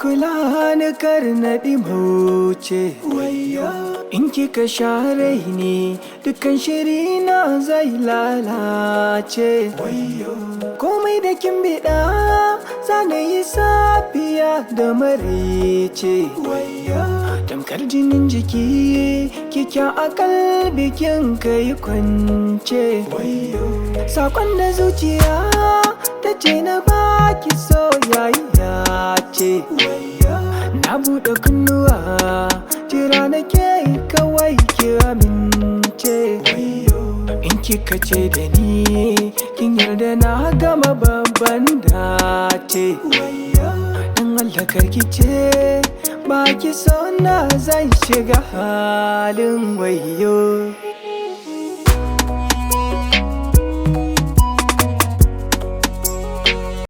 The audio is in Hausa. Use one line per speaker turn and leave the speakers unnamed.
kula ni kar na ɗimauce. In kika share ni dukkan shiri na zai lalace. Komai da kin biɗa zana yi safiya da maraice. Tamkar jinin jiki kikya a kalbi kin kai kwance. Sakon da zuciya ta ce na baki soyayya ce. Na buɗe kunnuwa jira nake kawai ki amince. In kika ce da ni kin yarda na gama babban dace. Dan Allah karki ce baki so na zan shiga halin wayyo.